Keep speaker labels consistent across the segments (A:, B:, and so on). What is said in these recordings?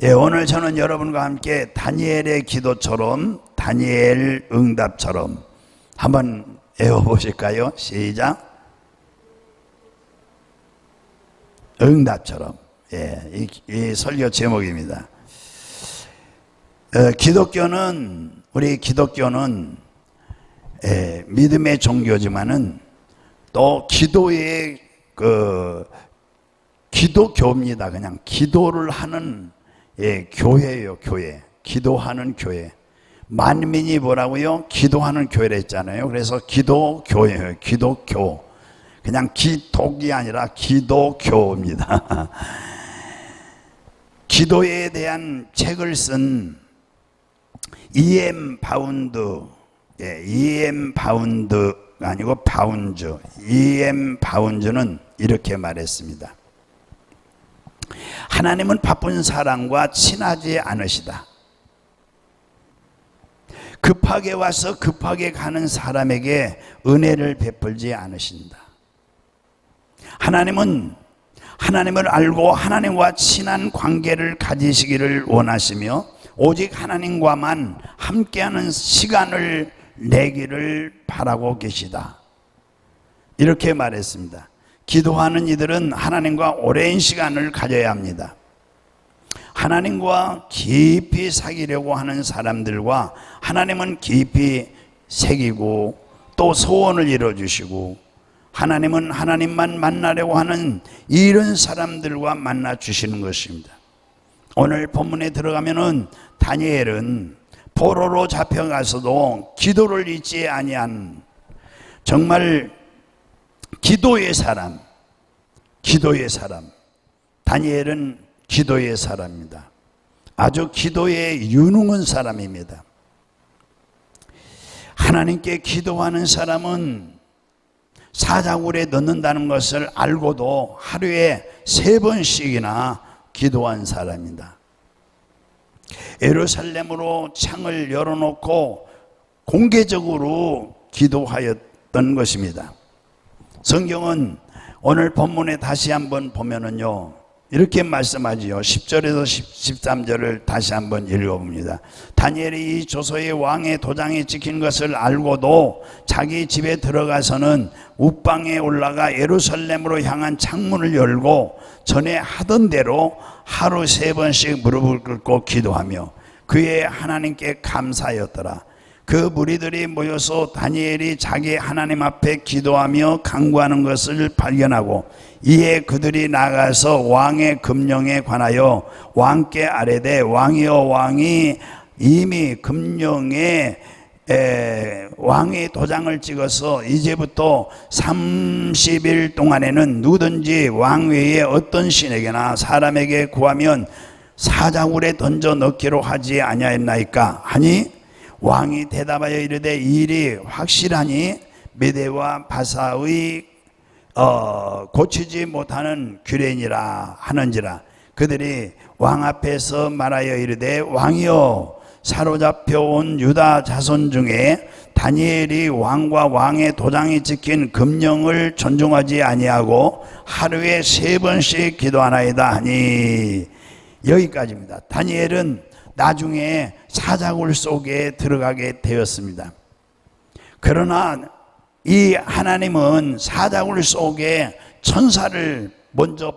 A: 오늘 저는 여러분과 함께 다니엘의 기도처럼, 다니엘 응답처럼 한번 외워보실까요? 시작. 응답처럼. 이 설교 제목입니다. 우리 기독교는 믿음의 종교지만은 또 기도의 기도교입니다. 그냥 기도를 하는 교회예요. 교회. 기도하는 교회. 만민이 뭐라고요? 기도하는 교회라 했잖아요. 그래서 기도교회예요. 기도교. 그냥 기독이 아니라 기도교입니다. 기도에 대한 책을 쓴 E.M. 바운드, E.M. 바운드가 아니고 바운즈, E.M. 바운즈는 이렇게 말했습니다. 하나님은 바쁜 사람과 친하지 않으시다. 급하게 와서 급하게 가는 사람에게 은혜를 베풀지 않으신다. 하나님을 알고 하나님과 친한 관계를 가지시기를 원하시며 오직 하나님과만 함께하는 시간을 내기를 바라고 계시다. 이렇게 말했습니다. 기도하는 이들은 하나님과 오랜 시간을 가져야 합니다. 하나님과 깊이 사귀려고 하는 사람들과 하나님은 깊이 새기고 또 소원을 이뤄주시고 하나님은 하나님만 만나려고 하는 이런 사람들과 만나 주시는 것입니다. 오늘 본문에 들어가면은 다니엘은 포로로 잡혀가서도 기도를 잊지 아니한 정말 기도의 사람, 다니엘은 기도의 사람입니다. 아주 기도에 유능한 사람입니다. 하나님께 기도하는 사람은 사자굴에 넣는다는 것을 알고도 하루에 3번씩이나 기도한 사람입니다. 예루살렘으로 창을 열어놓고 공개적으로 기도하였던 것입니다. 성경은 오늘 본문에 다시 한번 보면은요, 이렇게 말씀하지요. 10절에서 13절을 다시 한번 읽어봅니다. 다니엘이 이 조서의 왕의 도장에 찍힌 것을 알고도 자기 집에 들어가서는 웃방에 올라가 예루살렘으로 향한 창문을 열고 전에 하던 대로 하루 3번씩 무릎을 꿇고 기도하며 그의 하나님께 감사하였더라. 그 무리들이 모여서 다니엘이 자기 하나님 앞에 기도하며 간구하는 것을 발견하고 이에 그들이 나가서 왕의 금령에 관하여 왕께 아뢰되 왕이여 왕이 이미 금령에 왕의 도장을 찍어서 이제부터 30일 동안에는 누구든지 왕 외에 어떤 신에게나 사람에게 구하면 사자굴에 던져 넣기로 하지 아니하였나이까 하니 왕이 대답하여 이르되 이 일이 확실하니 메대와 바사의 고치지 못하는 규례니라 하는지라. 그들이 왕 앞에서 말하여 이르되 왕이여 사로잡혀 온 유다 자손 중에 다니엘이 왕과 왕의 도장이 찍힌 금령을 존중하지 아니하고 하루에 3번씩 기도하나이다 하니. 여기까지입니다. 다니엘은 나중에 사자굴 속에 들어가게 되었습니다. 그러나 이 하나님은 사자굴 속에 천사를 먼저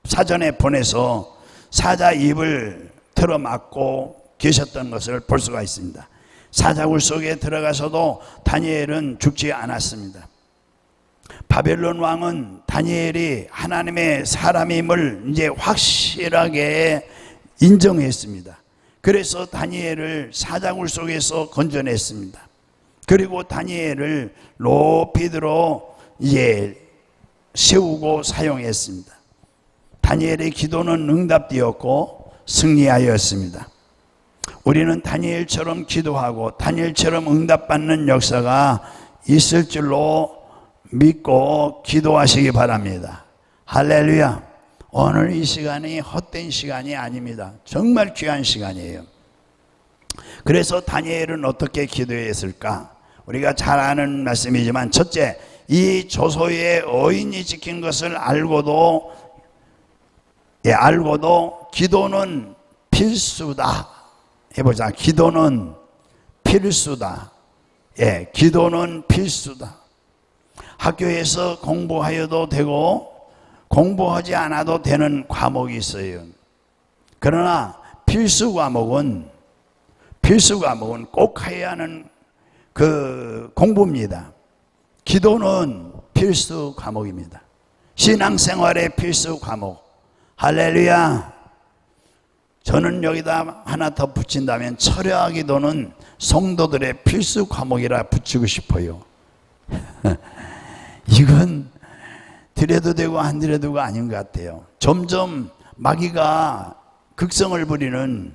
A: 사전에 보내서 사자 입을 틀어막고 계셨던 것을 볼 수가 있습니다. 사자굴 속에 들어가서도 다니엘은 죽지 않았습니다. 바벨론 왕은 다니엘이 하나님의 사람임을 이제 확실하게 인정했습니다. 그래서 다니엘을 사자굴 속에서 건져냈습니다. 그리고 다니엘을 높이 들어 이제 세우고 사용했습니다. 다니엘의 기도는 응답되었고 승리하였습니다. 우리는 다니엘처럼 기도하고 다니엘처럼 응답받는 역사가 있을 줄로 믿고 기도하시기 바랍니다. 할렐루야. 오늘 이 시간이 헛된 시간이 아닙니다. 정말 귀한 시간이에요. 그래서 다니엘은 어떻게 기도했을까? 우리가 잘 아는 말씀이지만 첫째, 이 조소의 어인이 지킨 것을 알고도 기도는 필수다. 해보자. 기도는 필수다. 예, 기도는 필수다. 학교에서 공부하여도 되고 공부하지 않아도 되는 과목이 있어요. 그러나 필수 과목은 꼭 해야 하는 그 공부입니다. 기도는 필수 과목입니다. 신앙생활의 필수 과목. 할렐루야. 저는 여기다 하나 더 붙인다면 철야 기도는 성도들의 필수 과목이라 붙이고 싶어요. 이건 드려도 되고 안 드려도가 아닌 것 같아요. 점점 마귀가 극성을 부리는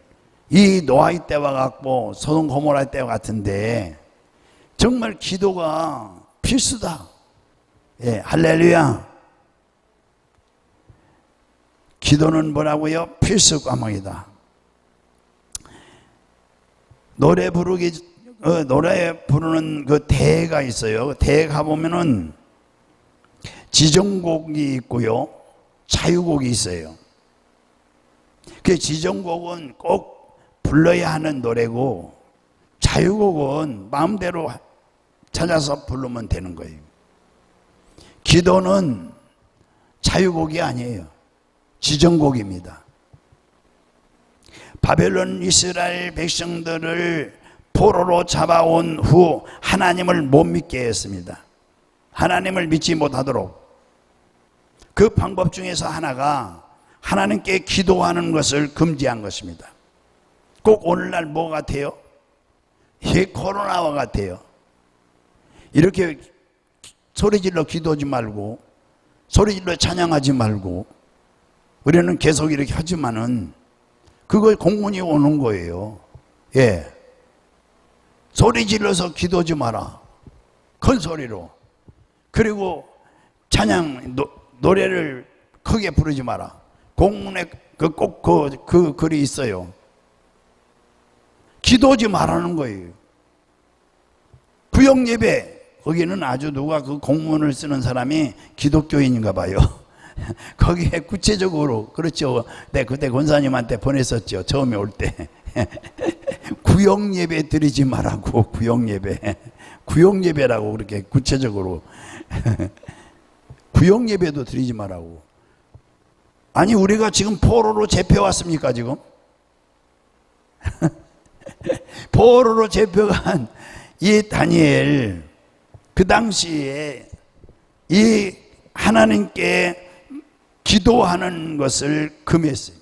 A: 이 노아의 때와 같고 소돔 고모라의 때와 같은데 정말 기도가 필수다. 예, 할렐루야. 기도는 뭐라고요? 필수 과목이다. 노래 부르는 그 대회가 있어요. 대회 가보면은 지정곡이 있고요, 자유곡이 있어요. 그 지정곡은 꼭 불러야 하는 노래고 자유곡은 마음대로 찾아서 부르면 되는 거예요. 기도는 자유곡이 아니에요. 지정곡입니다. 바벨론 이스라엘 백성들을 포로로 잡아온 후 하나님을 못 믿게 했습니다. 하나님을 믿지 못하도록. 그 방법 중에서 하나가 하나님께 기도하는 것을 금지한 것입니다. 꼭 오늘날 뭐 같아요? 코로나와 같아요. 이렇게 소리질러 기도하지 말고 소리질러 찬양하지 말고 우리는 계속 이렇게 하지만은 그걸 공문이 오는 거예요. 예. 소리 질러서 기도하지 마라. 큰 소리로. 그리고 찬양 노래를 크게 부르지 마라. 공문에 꼭 그 글이 있어요. 기도하지 말라는 거예요. 구역 예배 거기는 아주 누가 그 공문을 쓰는 사람이 기독교인인가 봐요. 거기에 구체적으로 그렇죠. 네, 그때 권사님한테 보냈었죠. 처음에 올 때. 구역 예배 드리지 말라고. 구역 예배라고 그렇게 구체적으로. 구역 예배도 드리지 말라고. 아니 우리가 지금 포로로 잡혀왔습니까 지금? 포로로 잡혀간 이 다니엘, 그 당시에 이 하나님께 기도하는 것을 금했어요.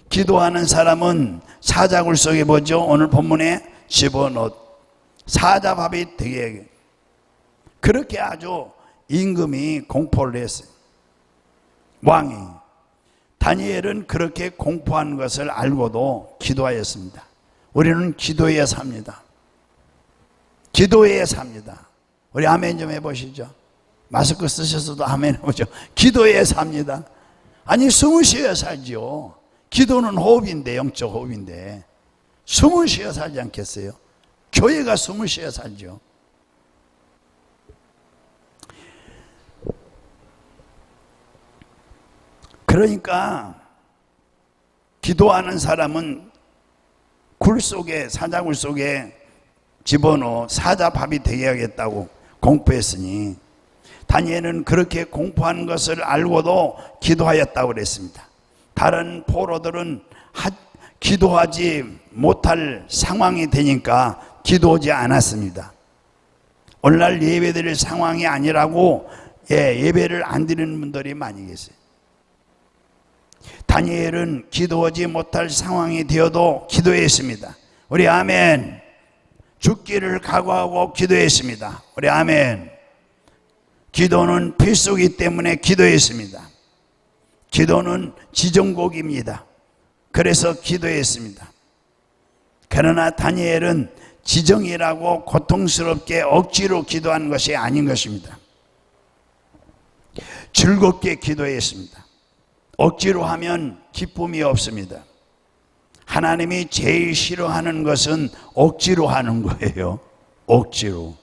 A: 기도하는 사람은 사자굴 속에 뭐죠? 오늘 본문에 집어넣 사자밥이 되게 그렇게 아주 임금이 공포를 했어요. 왕이. 다니엘은 그렇게 공포한 것을 알고도 기도하였습니다. 우리는 기도해야 삽니다. 기도해야 삽니다. 우리 아멘 좀 해보시죠. 마스크 쓰셔서도 아멘 해보죠. 기도해야 삽니다. 아니 숨을 쉬어야 살지요. 기도는 호흡인데, 영적 호흡인데 숨을 쉬어 살지 않겠어요? 교회가 숨을 쉬어 살죠. 그러니까 기도하는 사람은 굴 속에, 사자굴 속에 집어넣어 사자밥이 되게 하겠다고 공포했으니 다니엘은 그렇게 공포한 것을 알고도 기도하였다고 그랬습니다. 다른 포로들은 기도하지 못할 상황이 되니까 기도하지 않았습니다. 오늘날 예배드릴 상황이 아니라고 예배를 안 드리는 분들이 많이 계세요. 다니엘은 기도하지 못할 상황이 되어도 기도했습니다. 우리 아멘. 죽기를 각오하고 기도했습니다. 우리 아멘. 기도는 필수이기 때문에 기도했습니다. 기도는 지정곡입니다. 그래서 기도했습니다. 그러나 다니엘은 지정이라고 고통스럽게 억지로 기도한 것이 아닌 것입니다. 즐겁게 기도했습니다. 억지로 하면 기쁨이 없습니다. 하나님이 제일 싫어하는 것은 억지로 하는 거예요. 억지로.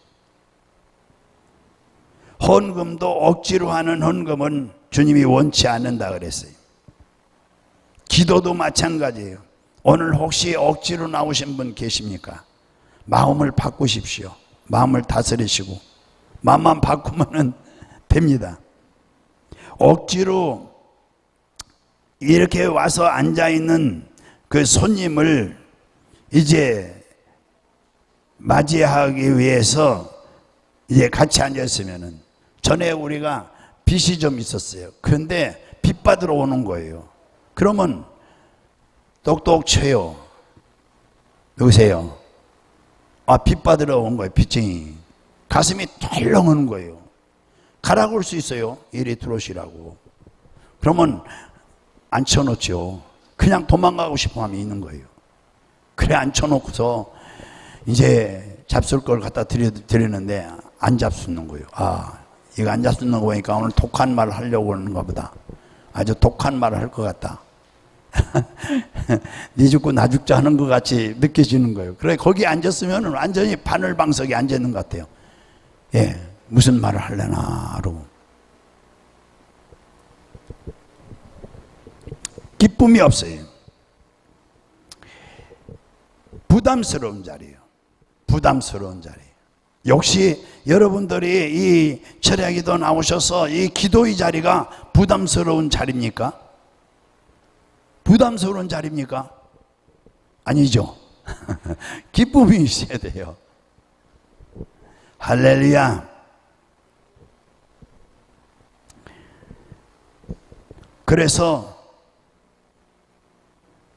A: 헌금도 억지로 하는 헌금은 주님이 원치 않는다 그랬어요. 기도도 마찬가지예요. 오늘 혹시 억지로 나오신 분 계십니까? 마음을 바꾸십시오. 마음을 다스리시고 마음만 바꾸면 됩니다. 억지로 이렇게 와서 앉아있는 그 손님을 이제 맞이하기 위해서 이제 같이 앉아있으면은, 전에 우리가 빚이 좀 있었어요. 그런데 빚 받으러 오는 거예요. 그러면 똑똑 쳐요. 누구세요? 빚 받으러 온 거예요. 빚쟁이. 가슴이 덜렁하는 거예요. 가라고 할 수 있어요. 이리 들어오시라고. 그러면 앉혀놓죠. 그냥 도망가고 싶어 하면 있는 거예요. 그래 앉혀놓고서 이제 잡술 걸 갖다 드리는데 안 잡수는 거예요. 이거 안 잡수는 거 보니까 오늘 독한 말을 하려고 하는가 보다. 아주 독한 말을 할 것 같다. 네 죽고 나 죽자 하는 것 같이 느껴지는 거예요. 그래 거기 앉았으면 완전히 바늘방석에 앉아있는 것 같아요. 예, 무슨 말을 하려나 하고. 기쁨이 없어요. 부담스러운 자리예요. 부담스러운 자리. 역시 여러분들이 이 철야기도 나오셔서 이 기도의 자리가 부담스러운 자리입니까? 부담스러운 자리입니까? 아니죠. 기쁨이 있어야 돼요. 할렐루야.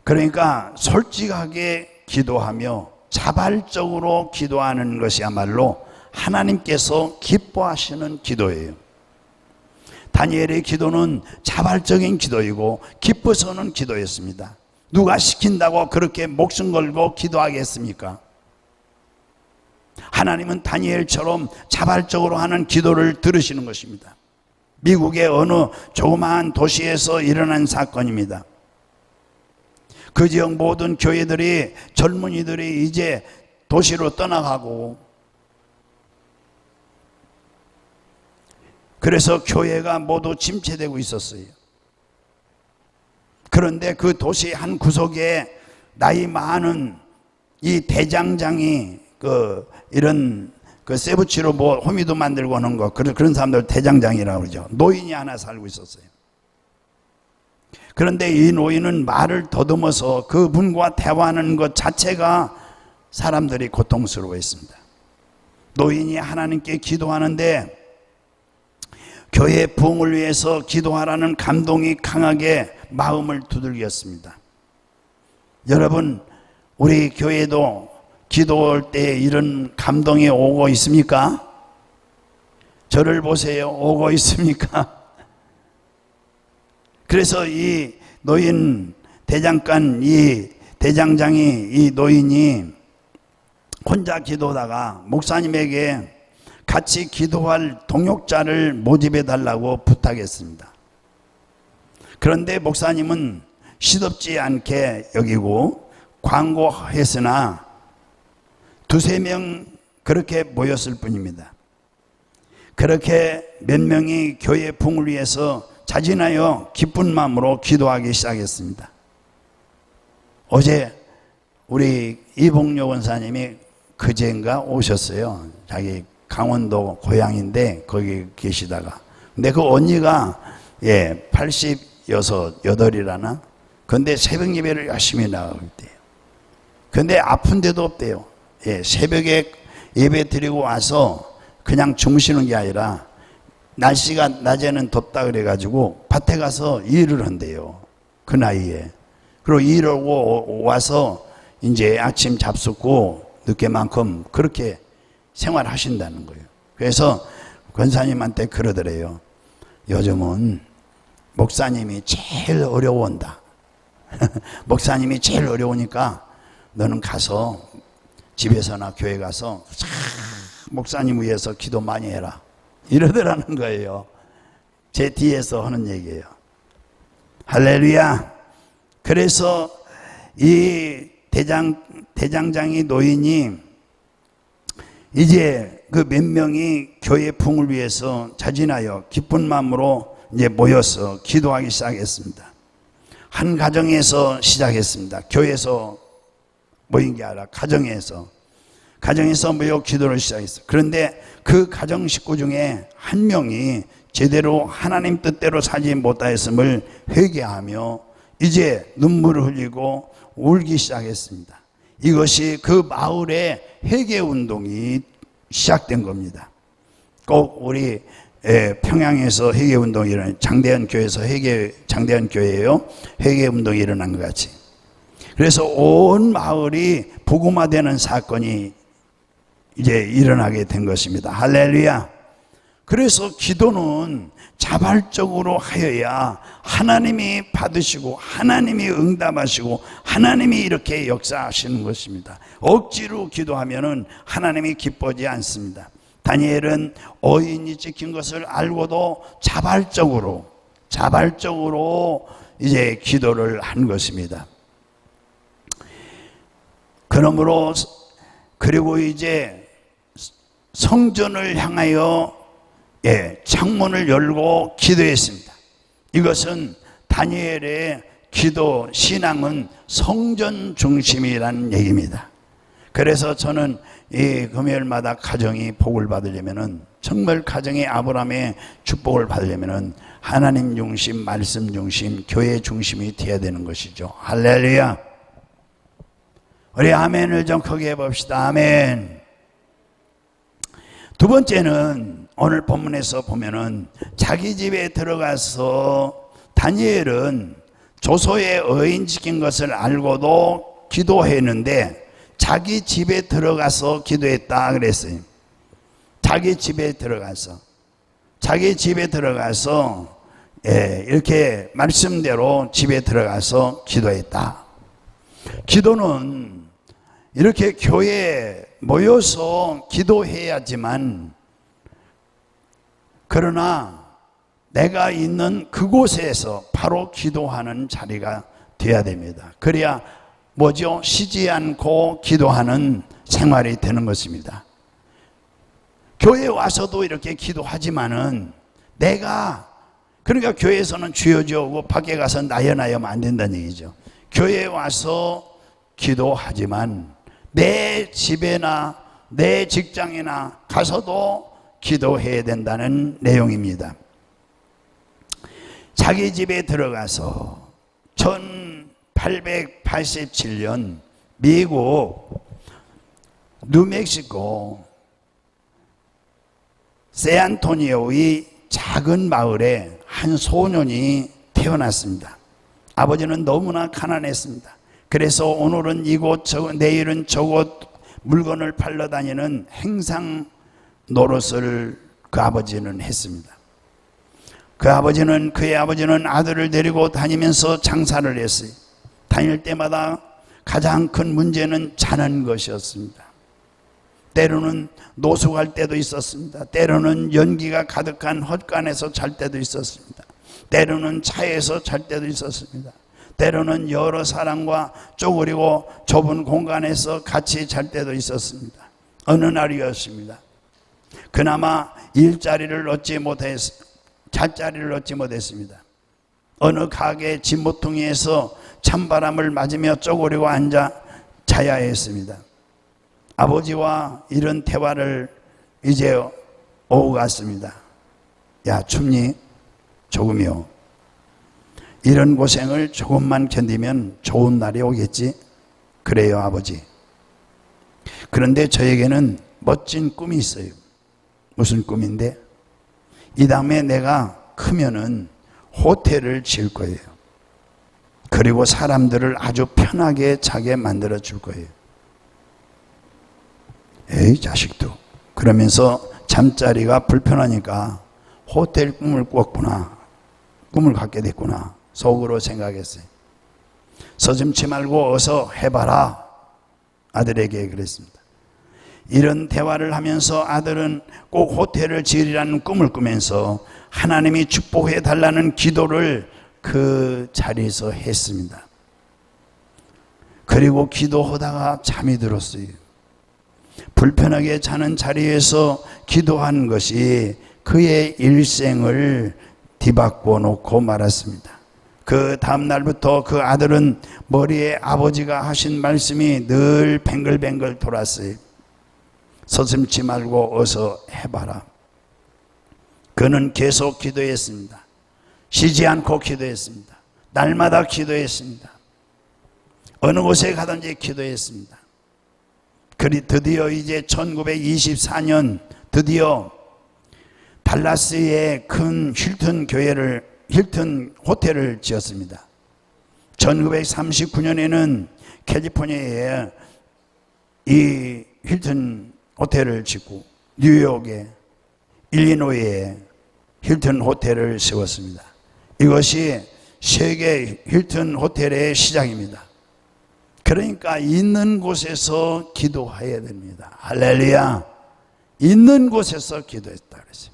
A: 그러니까 솔직하게 기도하며 자발적으로 기도하는 것이야말로 하나님께서 기뻐하시는 기도예요. 다니엘의 기도는 자발적인 기도이고 기뻐서는 기도였습니다. 누가 시킨다고 그렇게 목숨 걸고 기도하겠습니까? 하나님은 다니엘처럼 자발적으로 하는 기도를 들으시는 것입니다. 미국의 어느 조그마한 도시에서 일어난 사건입니다. 그 지역 모든 교회들이, 젊은이들이 이제 도시로 떠나가고, 그래서 교회가 모두 침체되고 있었어요. 그런데 그 도시 한 구석에 나이 많은 이 대장장이 이런 세부치로 호미도 만들고 하는 거, 그런 사람들 대장장이라고 그러죠. 노인이 하나 살고 있었어요. 그런데 이 노인은 말을 더듬어서 그분과 대화하는 것 자체가 사람들이 고통스러워했습니다. 노인이 하나님께 기도하는데 교회 부흥을 위해서 기도하라는 감동이 강하게 마음을 두들겼습니다. 여러분, 우리 교회도 기도할 때 이런 감동이 오고 있습니까? 저를 보세요. 오고 있습니까? 그래서 이 노인 대장간, 이 대장장이, 이 노인이 혼자 기도하다가 목사님에게 같이 기도할 동역자를 모집해 달라고 부탁했습니다. 그런데 목사님은 시덥지 않게 여기고 광고했으나 두세 명 그렇게 모였을 뿐입니다. 그렇게 몇 명이 교회 부흥을 위해서 자진하여 기쁜 마음으로 기도하기 시작했습니다. 어제 우리 이봉료 원사님이 그제인가 오셨어요. 자기 강원도 고향인데 거기 계시다가. 근데 그 언니가 86, 8이라나? 근데 새벽 예배를 열심히 나가고 있대요. 근데 아픈 데도 없대요. 새벽에 예배 드리고 와서 그냥 주무시는 게 아니라 날씨가 낮에는 덥다 그래가지고 밭에 가서 일을 한대요. 그 나이에. 그리고 일하고 와서 이제 아침 잡숫고 늦게만큼 그렇게 생활하신다는 거예요. 그래서 권사님한테 그러더래요. 요즘은 목사님이 제일 어려워한다. 목사님이 제일 어려우니까 너는 가서 집에서나 교회 가서 목사님 위해서 기도 많이 해라. 이러더라는 거예요. 제 뒤에서 하는 얘기예요. 할렐루야. 그래서 이 대장장이 노인이 이제 그 몇 명이 교회 부흥을 위해서 자진하여 기쁜 마음으로 이제 모여서 기도하기 시작했습니다. 한 가정에서 시작했습니다. 교회에서 모인 게 아니라 가정에서 모여 기도를 시작했어요. 그런데 그 가정 식구 중에 한 명이 제대로 하나님 뜻대로 살지 못하였음을 회개하며 이제 눈물을 흘리고 울기 시작했습니다. 이것이 그 마을의 회개 운동이 시작된 겁니다. 꼭 우리 평양에서 회개 운동이 일어난 장대현 교회에서 장대현 교회예요. 회개 운동이 일어난 것 같이. 그래서 온 마을이 복음화되는 사건이 이제 일어나게 된 것입니다. 할렐루야. 그래서 기도는 자발적으로 하여야 하나님이 받으시고 하나님이 응답하시고 하나님이 이렇게 역사하시는 것입니다. 억지로 기도하면은 하나님이 기뻐하지 않습니다. 다니엘은 어인이 찍힌 것을 알고도 자발적으로 이제 기도를 한 것입니다. 그러므로 그리고 이제 성전을 향하여 창문을 열고 기도했습니다. 이것은 다니엘의 기도 신앙은 성전 중심이라는 얘기입니다. 그래서 저는 이 금요일마다 가정이 복을 받으려면은, 정말 가정이 아브라함의 축복을 받으려면은 하나님 중심, 말씀 중심, 교회 중심이 되어야 되는 것이죠. 할렐루야. 우리 아멘을 좀 크게 해봅시다. 아멘. 두 번째는 오늘 본문에서 보면은 자기 집에 들어가서 다니엘은 조소의 어인 지킨 것을 알고도 기도했는데 자기 집에 들어가서 기도했다 그랬어요. 자기 집에 들어가서 이렇게 말씀대로 집에 들어가서 기도했다. 기도는 이렇게 교회에 모여서 기도해야지만, 그러나 내가 있는 그곳에서 바로 기도하는 자리가 되어야 됩니다. 그래야 뭐죠? 쉬지 않고 기도하는 생활이 되는 것입니다. 교회에 와서도 이렇게 기도하지만은 그러니까 교회에서는 주여주여고 밖에 가서 나여나여면 안 된다는 얘기죠. 교회에 와서 기도하지만 내 집에나 내 직장이나 가서도 기도해야 된다는 내용입니다. 자기 집에 들어가서 1887년 미국 뉴멕시코 샌안토니오의 작은 마을에 한 소년이 태어났습니다. 아버지는 너무나 가난했습니다. 그래서 오늘은 이곳 내일은 저곳 물건을 팔러 다니는 행상 노릇을 그 아버지는 했습니다. 그의 아버지는 아들을 데리고 다니면서 장사를 했어요. 다닐 때마다 가장 큰 문제는 자는 것이었습니다. 때로는 노숙할 때도 있었습니다. 때로는 연기가 가득한 헛간에서 잘 때도 있었습니다. 때로는 차에서 잘 때도 있었습니다. 때로는 여러 사람과 쪼그리고 좁은 공간에서 같이 잘 때도 있었습니다. 어느 날이었습니다. 그나마 잘 자리를 얻지 못했습니다. 어느 가게 진모퉁이에서 찬바람을 맞으며 쪼그리고 앉아 자야 했습니다. 아버지와 이런 대화를 이제 오후 갔습니다. 야, 춥니? 조금이요. 이런 고생을 조금만 견디면 좋은 날이 오겠지? 그래요, 아버지. 그런데 저에게는 멋진 꿈이 있어요. 무슨 꿈인데? 이 다음에 내가 크면은 호텔을 지을 거예요. 그리고 사람들을 아주 편하게 자게 만들어 줄 거예요. 에이, 자식도. 그러면서 잠자리가 불편하니까 호텔 꿈을 꿨구나. 꿈을 갖게 됐구나. 속으로 생각했어요. 서슴지 말고 어서 해봐라. 아들에게 그랬습니다. 이런 대화를 하면서 아들은 꼭 호텔을 지으리라는 꿈을 꾸면서 하나님이 축복해 달라는 기도를 그 자리에서 했습니다. 그리고 기도하다가 잠이 들었어요. 불편하게 자는 자리에서 기도한 것이 그의 일생을 뒤바꿔 놓고 말았습니다. 그 다음 날부터 그 아들은 머리에 아버지가 하신 말씀이 늘 뱅글뱅글 돌았어요. 서슴지 말고 어서 해봐라. 그는 계속 기도했습니다. 쉬지 않고 기도했습니다. 날마다 기도했습니다. 어느 곳에 가든지 기도했습니다. 그리 드디어 이제 1924년 드디어 달라스에 큰 힐튼 호텔을 지었습니다. 1939년에는 캘리포니아에 이 힐튼 호텔을 짓고 뉴욕에 일리노이에 힐튼 호텔을 세웠습니다. 이것이 세계 힐튼 호텔의 시작입니다. 그러니까 있는 곳에서 기도해야 됩니다. 할렐루야. 있는 곳에서 기도했다 그랬어요.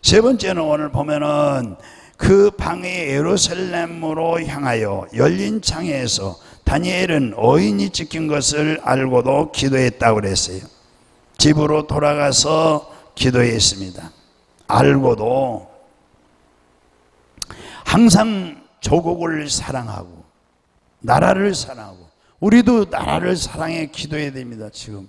A: 세 번째는 오늘 보면은 그 방이 예루살렘으로 향하여 열린 창에서 다니엘은 어인이 찍힌 것을 알고도 기도했다고 그랬어요. 집으로 돌아가서 기도했습니다. 알고도 항상 조국을 사랑하고 나라를 사랑하고 우리도 나라를 사랑해 기도해야 됩니다. 지금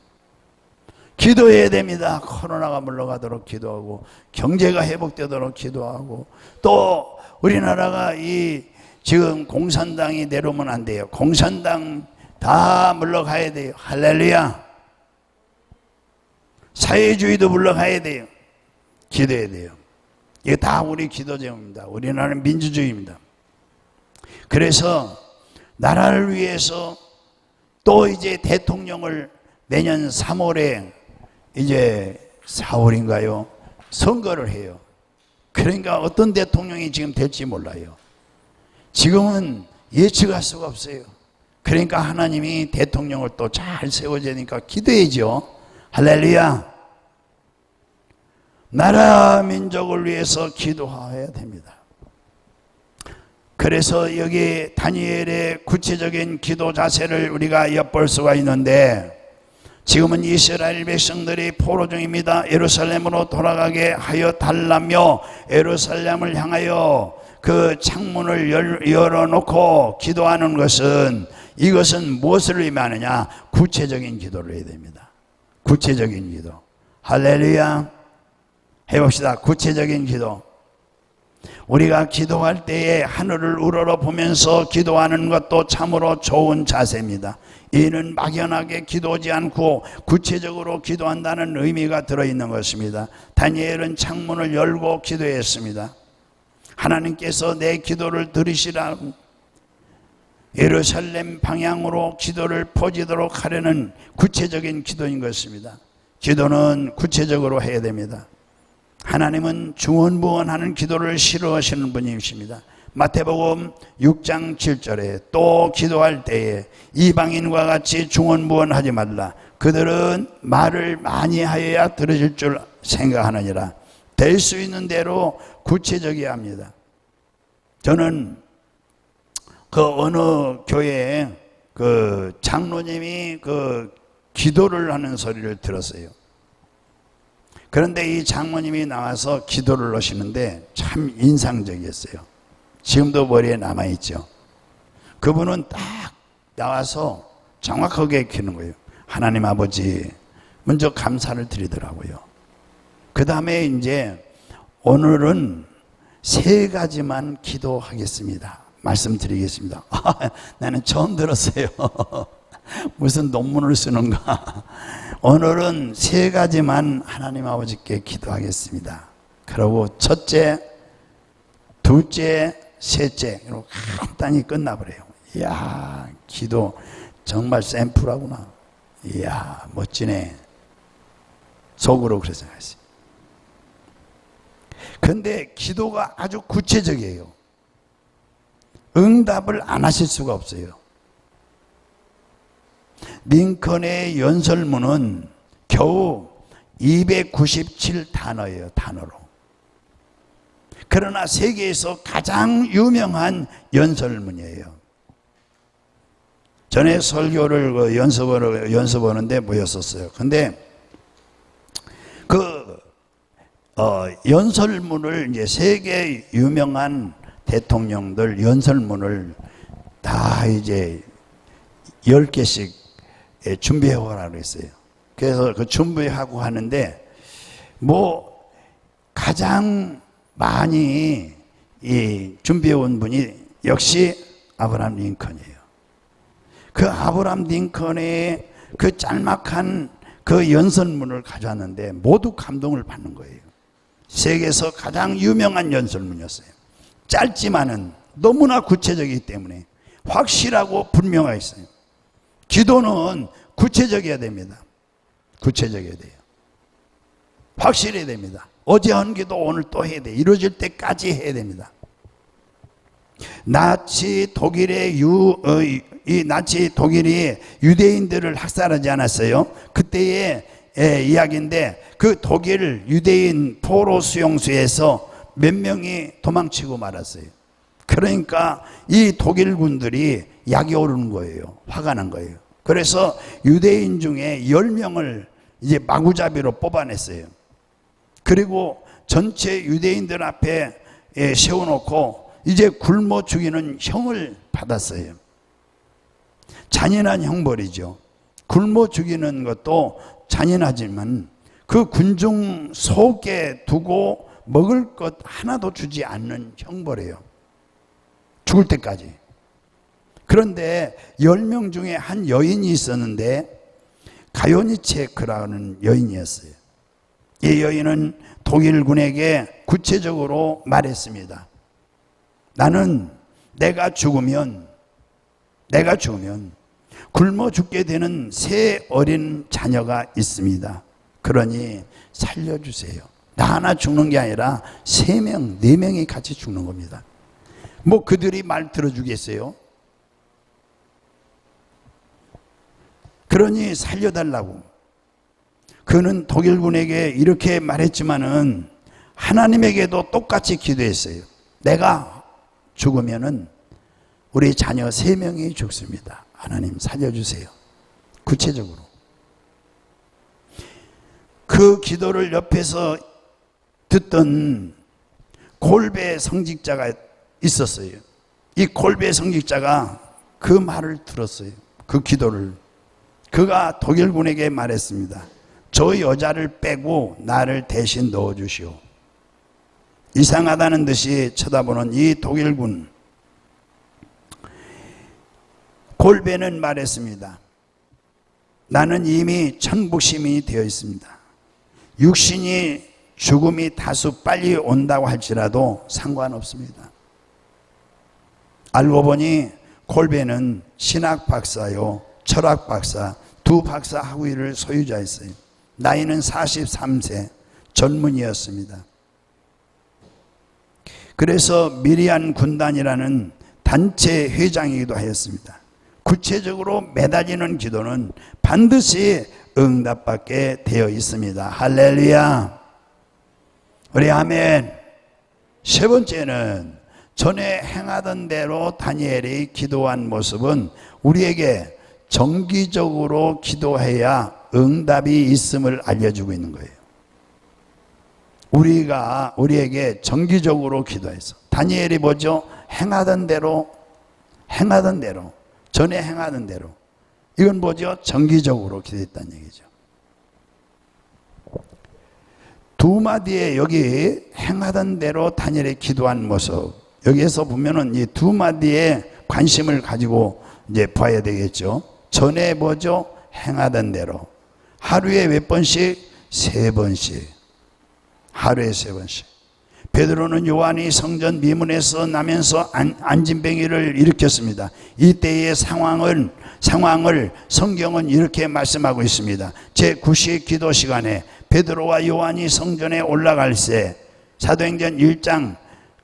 A: 기도해야 됩니다. 코로나가 물러가도록 기도하고 경제가 회복되도록 기도하고 또 우리나라가 이 지금 공산당이 내려오면 안 돼요. 공산당 다 물러가야 돼요. 할렐루야. 사회주의도 물러가야 돼요. 기도해야 돼요. 이게 다 우리 기도 제목입니다. 우리나라는 민주주의입니다. 그래서 나라를 위해서 또 이제 대통령을 내년 3월에 이제 4월인가요? 선거를 해요. 그러니까 어떤 대통령이 지금 될지 몰라요. 지금은 예측할 수가 없어요. 그러니까 하나님이 대통령을 또 잘 세워주니까 기도해야죠. 할렐루야. 나라 민족을 위해서 기도해야 됩니다. 그래서 여기 다니엘의 구체적인 기도 자세를 우리가 엿볼 수가 있는데 지금은 이스라엘 백성들이 포로 중입니다. 예루살렘으로 돌아가게 하여 달라며 예루살렘을 향하여 그 창문을 열어놓고 기도하는 것은 이것은 무엇을 의미하느냐? 구체적인 기도를 해야 됩니다. 구체적인 기도. 할렐루야. 해봅시다. 구체적인 기도. 우리가 기도할 때에 하늘을 우러러 보면서 기도하는 것도 참으로 좋은 자세입니다. 이는 막연하게 기도하지 않고 구체적으로 기도한다는 의미가 들어있는 것입니다. 다니엘은 창문을 열고 기도했습니다. 하나님께서 내 기도를 들으시라고 예루살렘 방향으로 기도를 퍼지도록 하려는 구체적인 기도인 것입니다. 기도는 구체적으로 해야 됩니다. 하나님은 중언부언하는 기도를 싫어하시는 분이십니다. 마태복음 6장 7절에 또 기도할 때에 이방인과 같이 중언부언하지 말라. 그들은 말을 많이 하여야 들으실 줄 생각하느니라. 될 수 있는 대로 구체적이어야 합니다. 저는 그 어느 교회에 그 장로님이 그 기도를 하는 소리를 들었어요. 그런데 이 장모님이 나와서 기도를 하시는데 참 인상적이었어요. 지금도 머리에 남아있죠. 그분은 딱 나와서 정확하게 기는 거예요. 하나님 아버지, 먼저 감사를 드리더라고요. 그 다음에 이제 오늘은 3가지만 기도하겠습니다. 말씀드리겠습니다. 나는 처음 들었어요. 무슨 논문을 쓰는가. 오늘은 3가지만 하나님 아버지께 기도하겠습니다. 그리고 첫째, 둘째, 셋째 이렇게 간단히 끝나버려요. 이야, 기도 정말 샘플하구나. 이야, 멋지네. 속으로 그렇게 생각했어요. 그런데 기도가 아주 구체적이에요. 응답을 안 하실 수가 없어요. 링컨의 연설문은 겨우 297단어예요. 단어로. 그러나 세계에서 가장 유명한 연설문이에요. 전에 설교를 연습하는데 모였었어요. 근데 그 연설문을 이제 세계 유명한 대통령들 연설문을 다 이제 10개씩 준비해 오라고 그랬어요. 그래서 그 준비하고 하는데 뭐 가장 많이 준비해 온 분이 역시 아브라함 링컨이에요. 그 아브라함 링컨의 그 짤막한 그 연설문을 가져왔는데 모두 감동을 받는 거예요. 세계에서 가장 유명한 연설문이었어요. 짧지만은 너무나 구체적이기 때문에 확실하고 분명하게 있어요. 기도는 구체적이어야 됩니다. 구체적이어야 돼요. 확실해야 됩니다. 어제 한 기도 오늘 또 해야 돼. 이루어질 때까지 해야 됩니다. 나치 독일이 유대인들을 학살하지 않았어요. 그때의 이야기인데 그 독일 유대인 포로 수용소에서 몇 명이 도망치고 말았어요. 그러니까 이 독일 군들이 약이 오르는 거예요. 화가 난 거예요. 그래서 유대인 중에 10명을 이제 마구잡이로 뽑아냈어요. 그리고 전체 유대인들 앞에 세워놓고 이제 굶어 죽이는 형을 받았어요. 잔인한 형벌이죠. 굶어 죽이는 것도 잔인하지만 그 군중 속에 두고 먹을 것 하나도 주지 않는 형벌이에요. 죽을 때까지. 그런데 10명 중에 한 여인이 있었는데 가요니체크라는 여인이었어요. 이 여인은 독일군에게 구체적으로 말했습니다. 나는 내가 죽으면 굶어 죽게 되는 세 어린 자녀가 있습니다. 그러니 살려주세요. 나 하나 죽는 게 아니라 3명, 4명이 같이 죽는 겁니다. 뭐 그들이 말 들어주겠어요? 그러니 살려달라고. 그는 독일군에게 이렇게 말했지만은 하나님에게도 똑같이 기도했어요. 내가 죽으면은 우리 자녀 3명이 죽습니다. 하나님 살려주세요. 구체적으로. 그 기도를 옆에서 듣던 골배 성직자가 있었어요. 이 골배 성직자가 그 말을 들었어요. 그 기도를. 그가 독일군에게 말했습니다. 저 여자를 빼고 나를 대신 넣어주시오. 이상하다는 듯이 쳐다보는 이 독일군. 골배는 말했습니다. 나는 이미 천국 시민이 되어 있습니다. 육신이 죽음이 다소 빨리 온다고 할지라도 상관없습니다. 알고 보니 골배는 신학 박사요, 철학 박사, 2 박사 학위를 소유자였어요. 나이는 43세, 젊은이였습니다. 그래서 미리안 군단이라는 단체 회장이기도 하였습니다. 구체적으로 매달리는 기도는 반드시 응답받게 되어 있습니다. 할렐루야. 우리 아멘. 세 번째는 전에 행하던 대로 다니엘이 기도한 모습은 우리에게 정기적으로 기도해야 응답이 있음을 알려주고 있는 거예요. 우리에게 정기적으로 기도해서 다니엘이 뭐죠? 행하던 대로 전에 행하던 대로. 이건 뭐죠? 정기적으로 기도했다는 얘기죠. 2마디에 여기 행하던 대로 다니엘이 기도한 모습, 여기에서 보면은 이 2마디에 관심을 가지고 이제 봐야 되겠죠. 전에 뭐죠? 행하던 대로. 하루에 몇 번씩? 3번씩. 하루에 3번씩. 베드로는 요한이 성전 미문에서 나면서 안진뱅이를 일으켰습니다. 이때의 상황을 성경은 이렇게 말씀하고 있습니다. 제9시 기도 시간에 베드로와 요한이 성전에 올라갈 때 사도행전 1장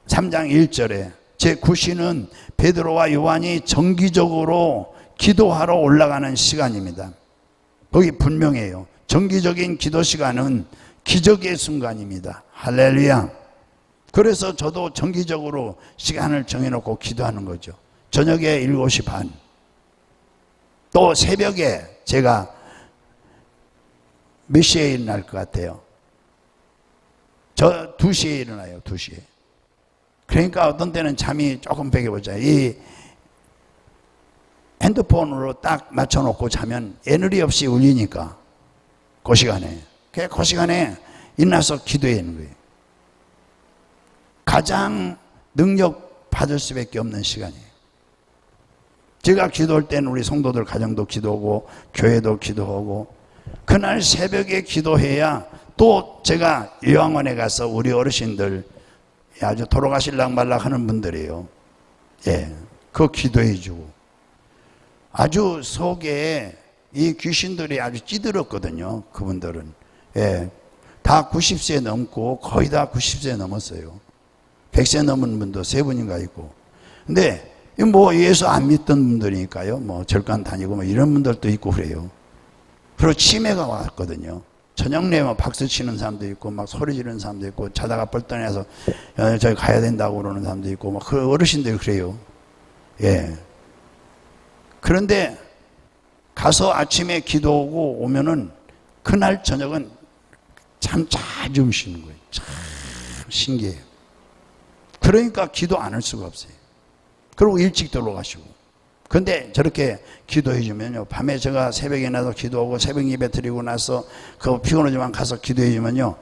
A: 3장 1절에 제9시는 베드로와 요한이 정기적으로 기도하러 올라가는 시간입니다. 거기 분명해요. 정기적인 기도 시간은 기적의 순간입니다. 할렐루야. 그래서 저도 정기적으로 시간을 정해놓고 기도하는 거죠. 저녁에 7시 반. 또 새벽에 제가 몇 시에 일어날 것 같아요? 저 2시에 일어나요. 2시에. 그러니까 어떤 때는 잠이 조금 배겨보자. 이 핸드폰으로 딱 맞춰놓고 자면 에너지 없이 울리니까 그 시간에 일어나서 기도해야 하는 거예요. 가장 능력 받을 수밖에 없는 시간이에요. 제가 기도할 때는 우리 성도들 가정도 기도하고 교회도 기도하고 그날 새벽에 기도해야 또 제가 요양원에 가서 우리 어르신들 아주 돌아가실락 말락 하는 분들이에요. 예, 그거 기도해 주고 아주 속에 이 귀신들이 아주 찌들었거든요. 그분들은 예, 다 90세 넘고 거의 다 90세 넘었어요. 100세 넘은 분도 3분인가 있고. 근데 뭐 예수 안 믿던 분들이니까요. 뭐 절간 다니고 뭐 이런 분들도 있고 그래요. 그리고 치매가 왔거든요. 저녁내 막 박수 치는 사람도 있고 막 소리 지르는 사람도 있고 자다가 뻘떡해서 저기 가야 된다고 그러는 사람도 있고 막 그 어르신들이 그래요. 예. 그런데 가서 아침에 기도하고 오면은 그날 저녁은 참 잘 주무시는 거예요. 참 신기해요. 그러니까 기도 안 할 수가 없어요. 그리고 일찍 들어가시고. 근데 저렇게 기도해 주면요. 밤에 제가 새벽에 나서 기도하고 새벽 예배 드리고 나서 그 피곤하지만 가서 기도해 주면요.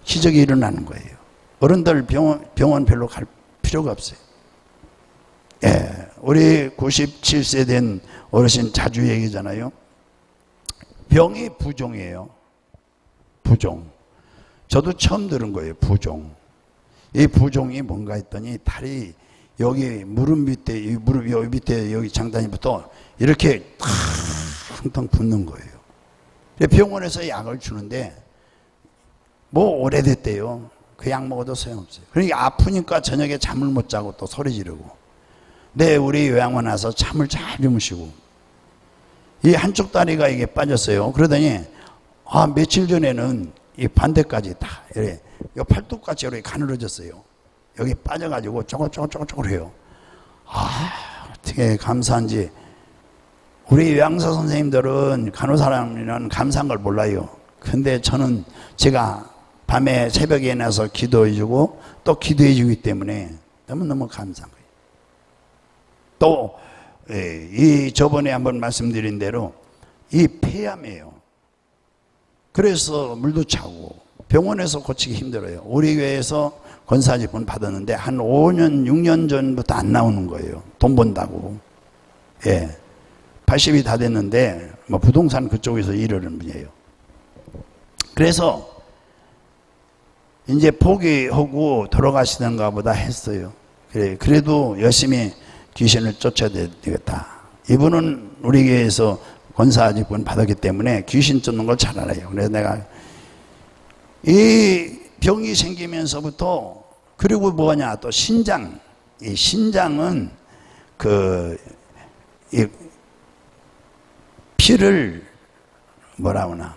A: 기적이 일어나는 거예요. 어른들 병원 별로 갈 필요가 없어요. 예. 우리 97세 된 어르신 자주 얘기잖아요. 병이 부종이에요. 부종. 저도 처음 들은 거예요. 부종. 이 부종이 뭔가 했더니 다리 여기 무릎 밑에 무릎 여기 밑에 여기 장단위부터 이렇게 텅텅 붓는 거예요. 병원에서 약을 주는데 뭐 오래됐대요. 그 약 먹어도 소용없어요. 그러니까 아프니까 저녁에 잠을 못 자고 또 소리 지르고. 네, 우리 요양원 와서 잠을 잘 주무시고 이 한쪽 다리가 이게 빠졌어요. 그러더니 며칠 전에는 이 반대까지 다 이렇게 팔뚝같이 이렇게 가늘어졌어요. 여기 빠져가지고 쪼글쪼글 해요. 어떻게 감사한지. 우리 요양사 선생님들은 간호사라면 감사한 걸 몰라요. 근데 저는 제가 밤에 새벽에 나서 기도해주고 또 기도해주기 때문에 너무너무 감사한 거예요. 또 이 저번에 한번 말씀드린 대로 이 폐암이에요. 그래서 물도 차고 병원에서 고치기 힘들어요. 우리 교회에서 권사직분 받았는데 한 5년 6년 전부터 안 나오는 거예요. 돈 번다고. 예, 80이 다 됐는데 뭐 부동산 그쪽에서 일하는 분이에요. 그래서 이제 포기하고 돌아가시던가 보다 했어요. 그래도 열심히 귀신을 쫓아야 되겠다. 이분은 우리 교회에서 권사직분 받았기 때문에 귀신 쫓는 걸 잘 알아요. 그래서 내가 이 병이 생기면서부터 그리고 뭐냐 또 신장. 이 신장은 이 피를 뭐라 하나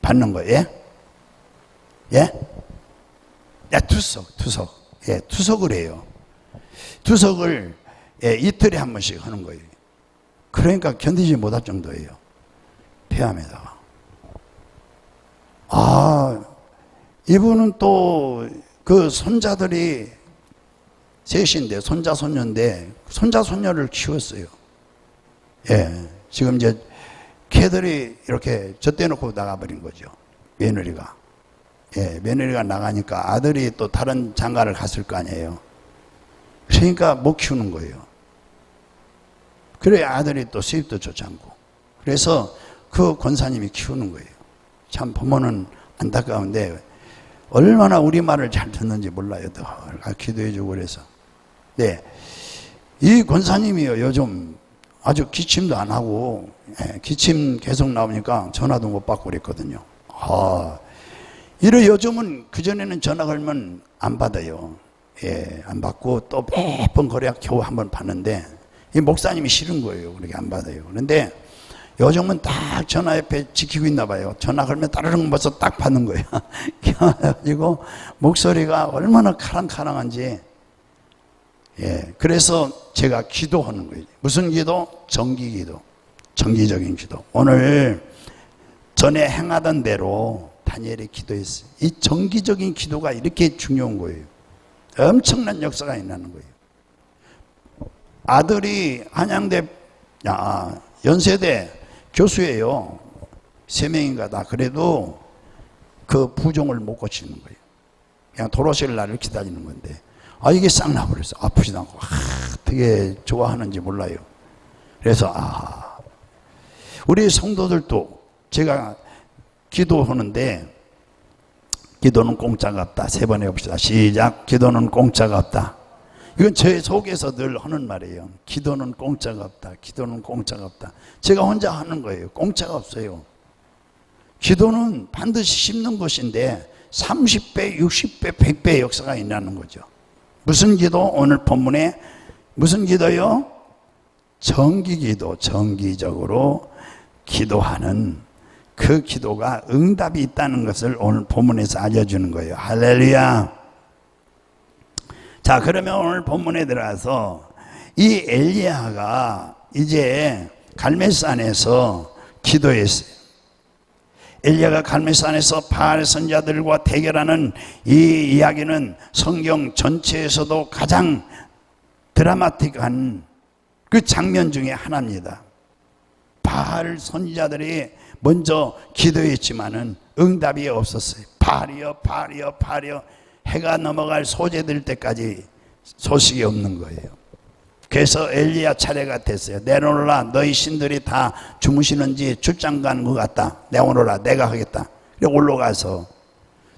A: 받는 거예요. 예? 투석. 예, 투석을 해요. 투석을 이틀에 한 번씩 하는 거예요. 그러니까 견디지 못할 정도예요. 폐암에다가. 이분은 또 그 손자들이 셋인데 손자 손녀인데 손자 손녀를 키웠어요. 예, 지금 이제 걔들이 이렇게 젖대놓고 나가버린 거죠. 며느리가. 예, 며느리가 나가니까 아들이 또 다른 장가를 갔을 거 아니에요. 그러니까 못 키우는 거예요. 그래 아들이 또 수입도 좋지 않고. 그래서 그 권사님이 키우는 거예요. 참 부모는 안타까운데 얼마나 우리 말을 잘 듣는지 몰라요. 늘 기도해주고 그래서. 네, 이 권사님이요 요즘 아주 기침도 안 하고 기침 계속 나오니까 전화도 못 받고 그랬거든요. 이래 요즘은 그전에는 전화 걸면 안 받아요. 예, 안 받고 또 몇 번 거래야 겨우 한 번 받는데 이 목사님이 싫은 거예요. 그렇게 안 받아요. 그런데 요즘은 딱 전화 옆에 지키고 있나 봐요. 전화 걸면 따르릉 벌써 딱 받는 거예요. 그래가지고 목소리가 얼마나 카랑카랑한지. 예, 그래서 제가 기도하는 거예요. 무슨 기도? 정기 기도. 정기적인 기도. 오늘 전에 행하던 대로 다니엘이 기도했어요. 이 정기적인 기도가 이렇게 중요한 거예요. 엄청난 역사가 있다는 거예요. 아들이 한양대 연세대 교수예요. 3명인가 다. 그래도 그 부종을 못 고치는 거예요. 그냥 돌아오실 날을 기다리는 건데, 이게 싹 나버렸어. 아프지도 않고. 되게 좋아하는지 몰라요. 그래서 우리 성도들도 제가 기도하는데, 기도는 공짜가 없다. 3번 해봅시다. 시작. 기도는 공짜가 없다. 이건 제 속에서 늘 하는 말이에요. 기도는 공짜가 없다. 기도는 공짜가 없다. 제가 혼자 하는 거예요. 공짜가 없어요. 기도는 반드시 심는 것인데 30배, 60배, 100배 역사가 있다는 거죠. 무슨 기도? 오늘 본문에 무슨 기도요? 정기기도, 정기적으로 기도하는 그 기도가 응답이 있다는 것을 오늘 본문에서 알려주는 거예요. 할렐루야. 자, 그러면 오늘 본문에 들어가서 이 엘리야가 이제 갈멜산에서 기도했어요. 엘리야가 갈멜산에서 바알 선지자들과 대결하는 이 이야기는 성경 전체에서도 가장 드라마틱한 그 장면 중에 하나입니다. 바알 선지자들이 먼저 기도했지만은 응답이 없었어요. 바알이여, 바알이여, 바알이여. 해가 넘어갈 소재될 때까지 소식이 없는 거예요. 그래서 엘리야 차례가 됐어요. 내려오라. 너희 신들이 다 주무시는지 출장 가는 것 같다. 내려오라. 내가 하겠다. 그래 올라가서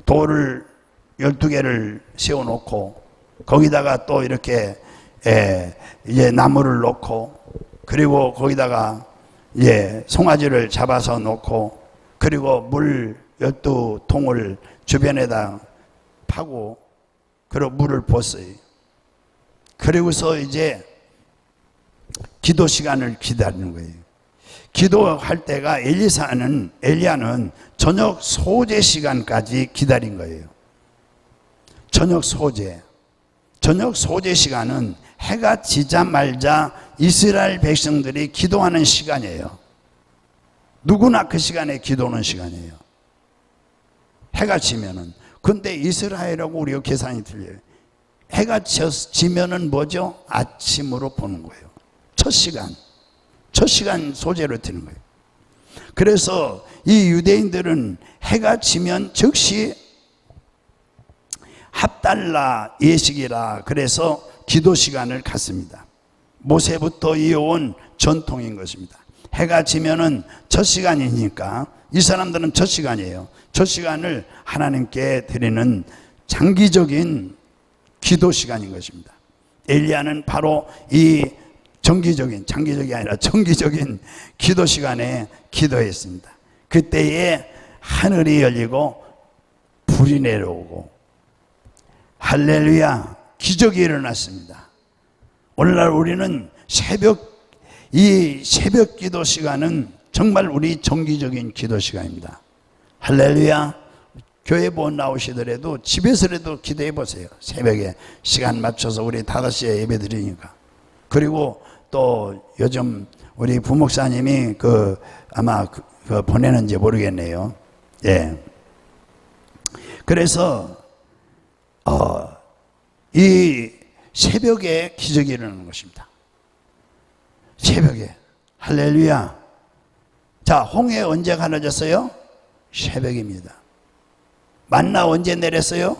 A: 돌을 12개를 세워놓고 거기다가 또 이렇게 이제 나무를 놓고 그리고 거기다가 송아지를 잡아서 놓고 그리고 물 12통을 주변에다 파고 그리고 물을 붓어요. 그리고서 이제 기도 시간을 기다리는 거예요. 기도할 때가 엘리야는 저녁 소재 시간까지 기다린 거예요. 저녁 소재 시간은 해가 지자마자 이스라엘 백성들이 기도하는 시간이에요. 누구나 그 시간에 기도하는 시간이에요. 해가 지면은. 근데 이스라엘하고 우리가 계산이 틀려요. 해가 지면은 뭐죠? 아침으로 보는 거예요. 첫 시간 소재로 드는 거예요. 그래서 이 유대인들은 해가 지면 즉시 합달라 예식이라 그래서 기도 시간을 갖습니다. 모세부터 이어온 전통인 것입니다. 해가 지면은 첫 시간이니까 이 사람들은 첫 시간이에요. 첫 시간을 하나님께 드리는 장기적인 기도 시간인 것입니다. 엘리야는 바로 이 장기적이 아니라 정기적인 기도 시간에 기도했습니다. 그때에 하늘이 열리고 불이 내려오고 할렐루야 기적이 일어났습니다. 오늘날 우리는 이 새벽 기도 시간은 정말 우리 정기적인 기도 시간입니다. 할렐루야. 교회 못 나오시더라도 집에서라도 기도해 보세요. 새벽에 시간 맞춰서 우리 5시에 예배 드리니까. 그리고 또 요즘 우리 부목사님이 아마 보내는지 모르겠네요. 그래서 이 새벽에 기적이 일어나는 것입니다. 새벽에 할렐루야. 자, 홍해 언제 가라졌어요? 새벽입니다. 만나 언제 내렸어요?